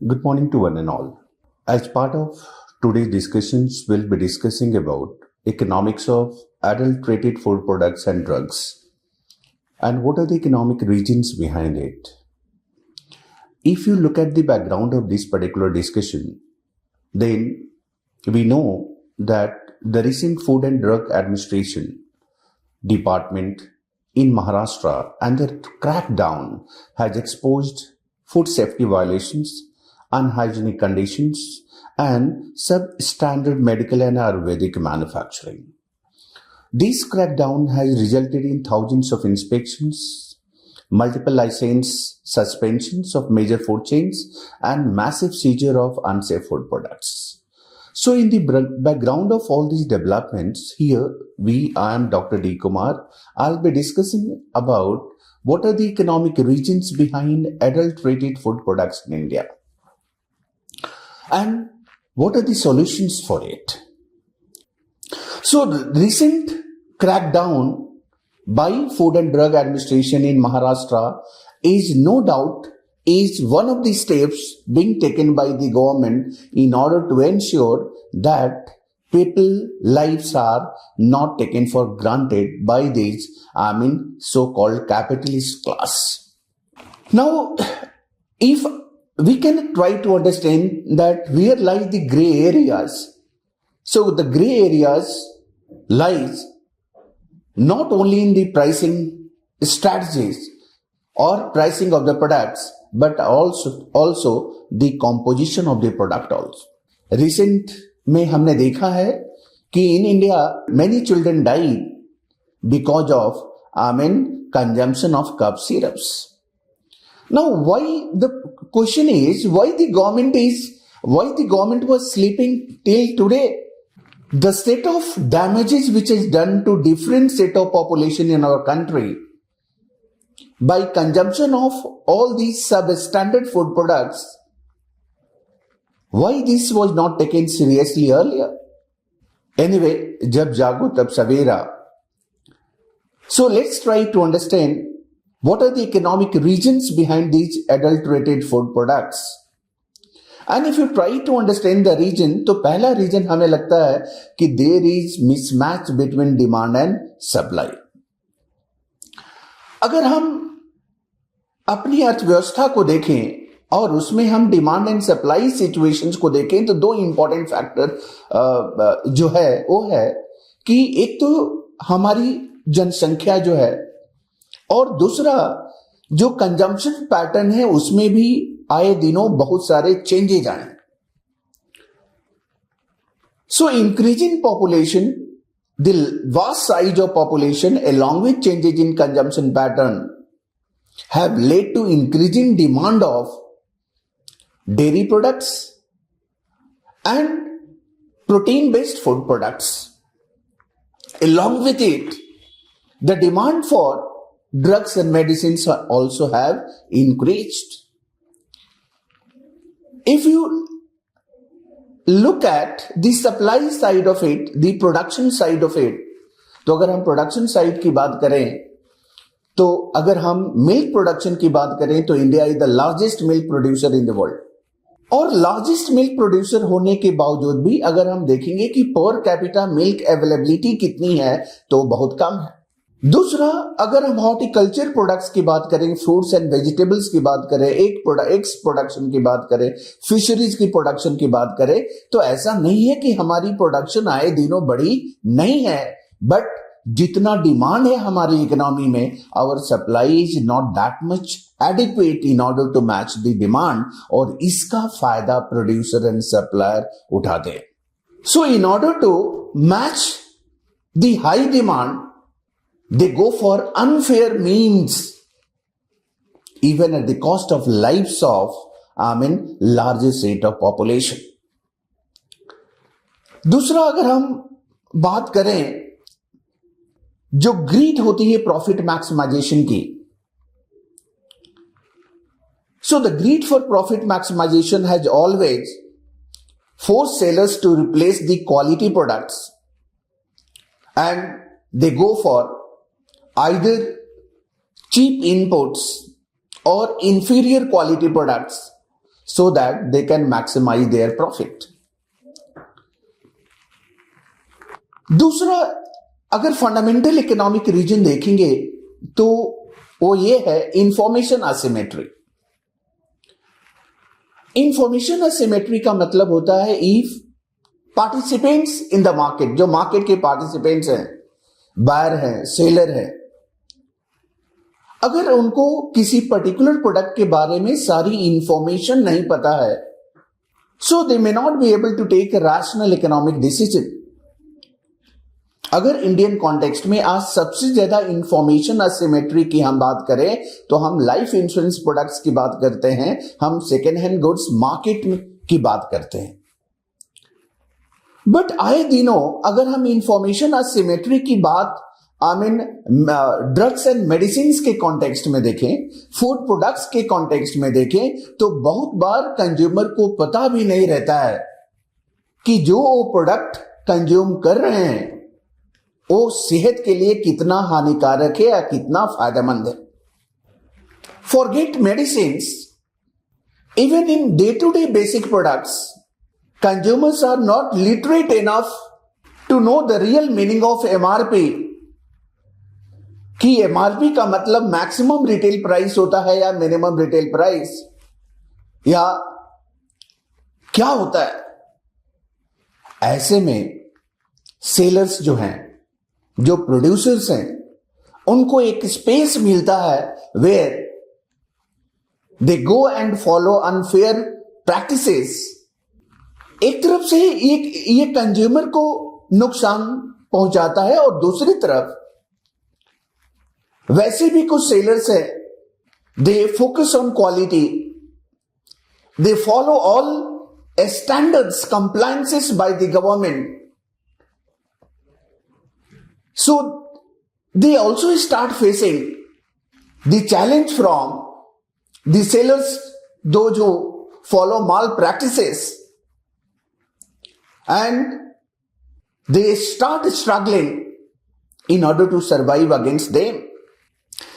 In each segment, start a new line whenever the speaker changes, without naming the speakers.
Good morning to one and all. As part of today's discussions, we'll be discussing about economics of adulterated food products and drugs and what are the economic reasons behind it. If you look at the background of this particular discussion, then we know that the recent Food and Drug Administration Department in Maharashtra and the crackdown has exposed food safety violations, unhygienic conditions, and substandard medical and Ayurvedic manufacturing. This crackdown has resulted in thousands of inspections, multiple license suspensions of major food chains, and massive seizure of unsafe food products. So in the background of all these developments, here I am Dr. D. Kumar. I'll be discussing about what are the economic reasons behind adulterated food products in India and what are the solutions for it. So the recent crackdown by Food and Drug Administration in Maharashtra is no doubt is one of the steps being taken by the government in order to ensure that people's lives are not taken for granted by these, so-called capitalist class. Now, if we can try to understand that where lies the gray areas. So the gray areas lies not only in the pricing strategies or pricing of the products, but also the composition of the product also. Recent में हमने देखा है कि in India many children died because of consumption of cough syrups. Now the question is why the government was sleeping till today? The state of damages which is done to different set of population in our country by consumption of all these substandard food products, why this was not taken seriously earlier? Anyway, jab jago tab savera. So let's try to understand what are the economic reasons behind these adulterated food products. And if you try to understand the reason, तो पहला reason हमें लगता है कि there is mismatch between demand and supply. अगर हम अपनी अर्थव्यवस्था को देखें और उसमें हम डिमांड एंड सप्लाई सिचुएशंस को देखें तो दो इंपॉर्टेंट फैक्टर जो है वो है कि एक तो हमारी जनसंख्या जो है और दूसरा जो कंजम्पशन पैटर्न है उसमें भी आए दिनों बहुत सारे चेंजेज आए. सो increasing population, the vast size of population along with changes in consumption pattern have led to increasing demand of dairy products and protein-based food products. Along with it, the demand for drugs and medicines also have increased. If you look at the supply side of it, the production side of it, तो अगर हम production side की बात करें तो अगर हम milk production की बात करें तो India is the largest milk producer in the world. और लार्जेस्ट मिल्क प्रोड्यूसर होने के बावजूद भी अगर हम देखेंगे कि पर कैपिटा मिल्क अवेलेबिलिटी कितनी है तो बहुत कम है. दूसरा, अगर हम हॉर्टिकल्चर प्रोडक्ट्स की बात करें, फ्रूट्स एंड वेजिटेबल्स की बात करें, एग्स प्रोडक्शन की बात करें, फिशरीज की प्रोडक्शन की बात करें, तो ऐसा नहीं है कि हमारी प्रोडक्शन आए दिनों बढ़ी नहीं है, बट जितना डिमांड है हमारी इकोनॉमी में, our supply is not that much adequate in order to match the demand, और इसका फायदा प्रोड्यूसर एंड सप्लायर उठाते हैं. So in order to match the high demand they go for unfair means even at the cost of lives of largest rate of population. दूसरा, अगर हम बात करें जो ग्रीड होती है प्रॉफिट मैक्सिमाइजेशन की, so the greed for profit maximization has always forced sellers to replace the quality products and they go for either cheap inputs or inferior quality products so that they can maximize their profit. दूसरा, अगर fundamental economic region देखेंगे तो वो ये है information asymmetry. Information asymmetry का मतलब होता है if participants in the market, जो मार्केट के पार्टिसिपेंट्स हैं, बायर हैं, सेलर हैं, अगर उनको किसी पर्टिकुलर प्रोडक्ट के बारे में सारी इंफॉर्मेशन नहीं पता है, so they may not be able to take rational economic decision. अगर इंडियन कॉन्टेक्स्ट में आज सबसे ज्यादा इंफॉर्मेशन असिमेट्री की हम बात करें तो हम लाइफ इंश्योरेंस प्रोडक्ट्स की बात करते हैं, हम सेकेंड हैंड गुड्स मार्केट की बात करते हैं. बट आए दिनों अगर हम इंफॉर्मेशन असिमेट्री की बात ड्रग्स एंड मेडिसिन के कॉन्टेक्स्ट में देखें, फूड प्रोडक्ट्स के कॉन्टेक्स्ट में देखें, तो बहुत बार कंज्यूमर को पता भी नहीं रहता है कि जो वो प्रोडक्ट कंज्यूम कर रहे हैं वो सेहत के लिए कितना हानिकारक है या कितना फायदेमंद है. Forget medicine, even in day to day basic products, consumers are not literate enough to know the real meaning of MRP, कि एमआरपी का मतलब मैक्सिमम रिटेल प्राइस होता है या मिनिमम रिटेल प्राइस, या क्या होता है. ऐसे में सेलर्स जो हैं, जो प्रोड्यूसर्स हैं, उनको एक स्पेस मिलता है where they go and follow unfair practices. एक तरफ से ये कंज्यूमर को नुकसान पहुंचाता है और दूसरी तरफ वैसे भी कुछ सेलर्स हैं, they focus on quality, they follow all standards, compliances by the government. So they also start facing the challenge from the sellers, those who follow malpractices, and they start struggling in order to survive against them.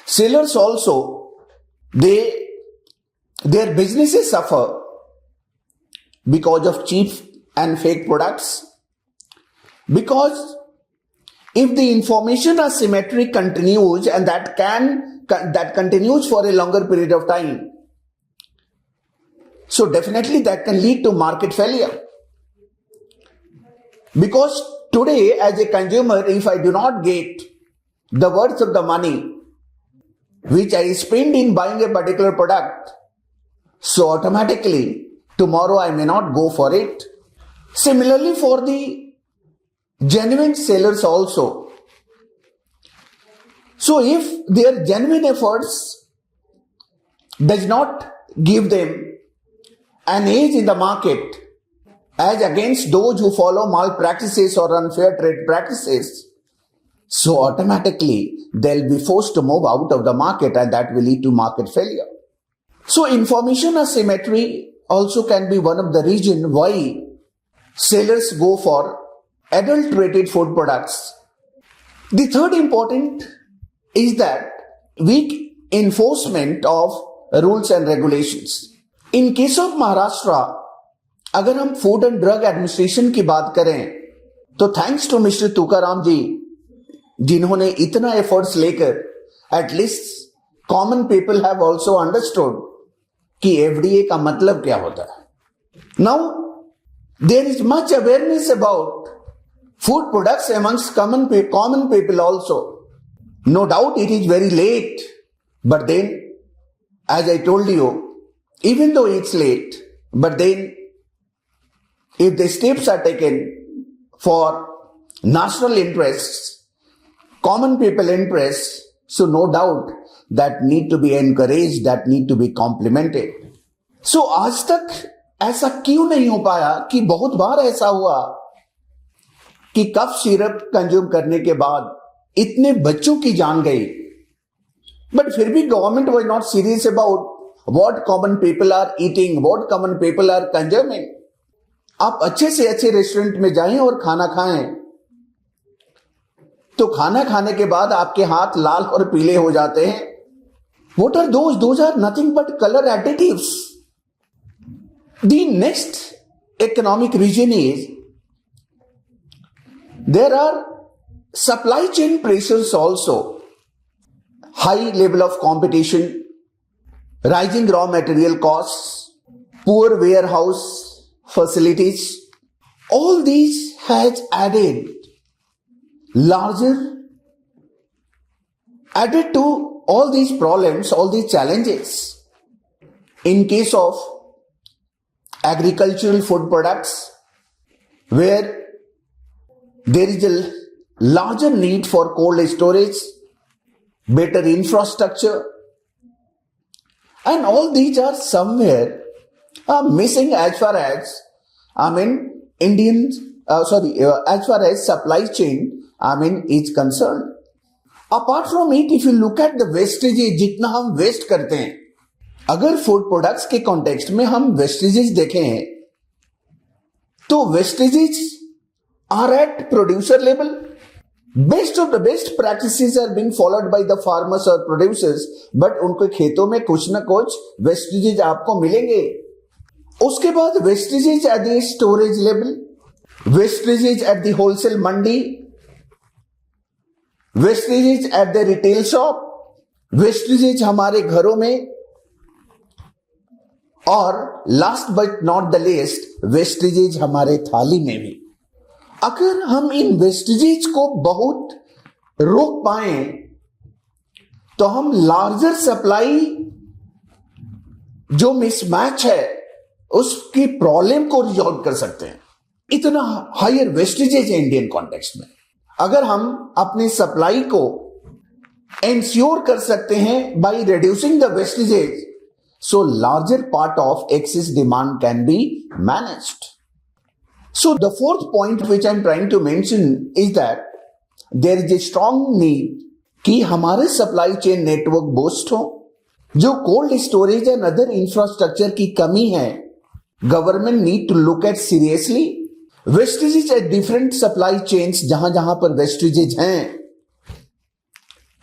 Sellers also, their businesses suffer because of cheap and fake products, because if the information asymmetry continues and that continues for a longer period of time, so definitely that can lead to market failure. Because today as a consumer, if I do not get the worth of the money which I spend in buying a particular product, so automatically tomorrow I may not go for it. Similarly for the genuine sellers also. So if their genuine efforts does not give them an edge in the market as against those who follow malpractices or unfair trade practices, so automatically they'll be forced to move out of the market and that will lead to market failure. So information asymmetry also can be one of the reasons why sellers go for adulterated food products. The third important is that weak enforcement of rules and regulations. In case of Maharashtra, अगर हम food and drug administration की बात करें तो thanks to mister Tukaram ji, जिन्होंने इतना efforts लेकर at least common people have also understood कि एफडीए का मतलब क्या होता है. Now there is much awareness about food products amongst common people also. No doubt it is very late, but then as I told you, even though it's late, but then if the steps are taken for national interests, common people interests, so no doubt that need to be encouraged, that need to be complimented. So आज तक ऐसा क्यों नहीं हो पाया कि बहुत बार ऐसा हुआ कि कफ सिरप कंज्यूम करने के बाद इतने बच्चों की जान गई, बट फिर भी government was not serious about what common people are eating, what common people are consuming. आप अच्छे से अच्छे रेस्टोरेंट में जाएं और खाना खाएं, तो खाना खाने के बाद आपके हाथ लाल और पीले हो जाते हैं. What are those? Those are nothing but color additives. The next economic region is there are supply chain pressures also. High level of competition, rising raw material costs, poor warehouse facilities. All these has added to all these problems, all these challenges. In case of agricultural food products, where there is a larger need for cold storage, better infrastructure, and all these are somewhere missing as far as as far as supply chain is concerned. Apart from it, if you look at the wastages, जितना हम waste करते हैं, अगर food products के context में हम wastages देखें तो wastages are at producer level. Best of the best practices are being followed by the farmers और प्रोड्यूसर्स, बट उनके खेतों में कुछ ना कुछ वेस्टेजेस आपको मिलेंगे. उसके बाद vestiges at the storage level, vestiges at the wholesale Mandi, vestiges at the retail shop, vestiges हमारे घरों में, और last but not the least vestiges हमारे थाली में भी. अगर हम इन वेस्टेजेस को बहुत रोक पाए तो हम लार्जर सप्लाई जो मिसमैच है उसकी प्रॉब्लम को रिजॉल्व कर सकते हैं. इतना हायर वेस्टेजेस है इंडियन कॉन्टेक्स्ट में. अगर हम अपनी सप्लाई को इंश्योर कर सकते हैं by reducing the vestiges, so larger part of excess demand can be managed. So the fourth point which I'm trying to mention is that there is a strong need कि हमारे supply chain network boost हो. जो cold storage and other infrastructure की कमी है, government need to look at seriously. Wastages at different supply chains, जहां जहां पर वेस्टेजेज हैं,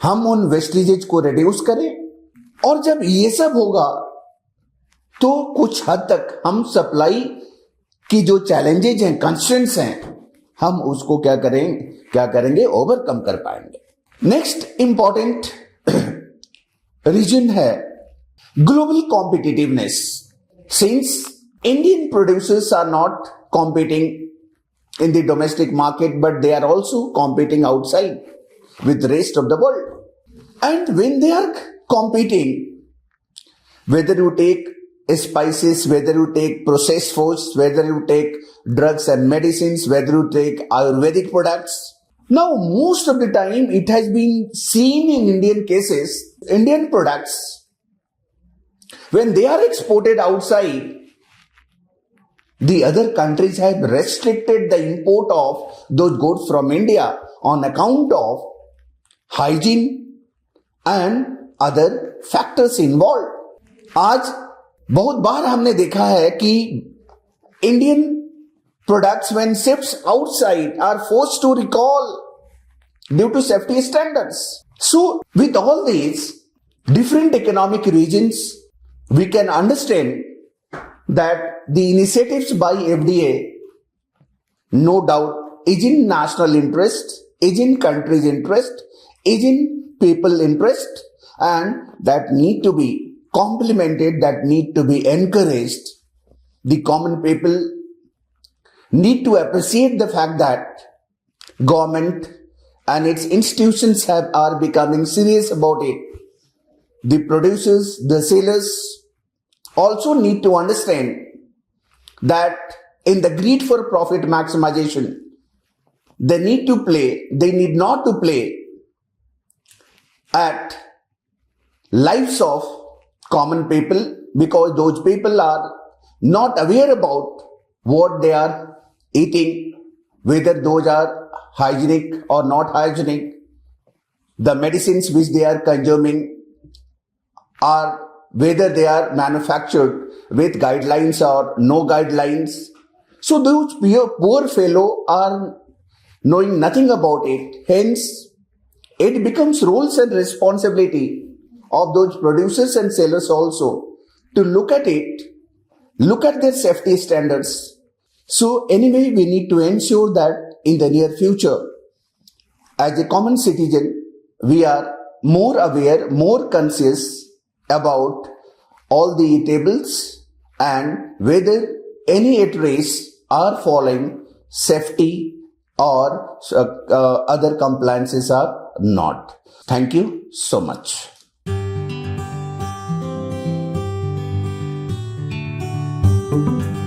हम उन वेस्टेजेज को रिड्यूस करें. और जब ये सब होगा तो कुछ हद तक हम सप्लाई की जो चैलेंजेज हैं, कंस्ट्रेंट्स हैं, हम उसको क्या करेंगे ओवरकम कर पाएंगे. नेक्स्ट इंपॉर्टेंट रीजन है global competitiveness. Since Indian producers are not competing in the domestic market, but they are also competing outside with the rest of the world. And when they are competing, whether you take spices, whether you take processed foods, whether you take drugs and medicines, whether you take Ayurvedic products, now most of the time it has been seen in Indian cases, Indian products, when they are exported outside, the other countries have restricted the import of those goods from India on account of hygiene and other factors involved. आज बहुत बार हमने देखा है कि Indian products when ships outside are forced to recall due to safety standards. So with all these different economic regions, we can understand that the initiatives by FDA, no doubt, is in national interest, is in country's interest, is in people interest, and that need to be complemented, that need to be encouraged. The common people need to appreciate the fact that government and its institutions are becoming serious about it. The producers, the sellers also need to understand that in the greed for profit maximization, they need not to play at lives of common people, because those people are not aware about what they are eating, whether those are hygienic or not hygienic. The medicines which they are consuming are whether they are manufactured with guidelines or no guidelines. So those poor fellow are knowing nothing about it. Hence, it becomes roles and responsibility of those producers and sellers also to look at it, look at their safety standards. So anyway, we need to ensure that in the near future, as a common citizen, we are more aware, more conscious about all the tables and whether any eateries are following safety or other compliances are not. Thank you so much.
Thank you.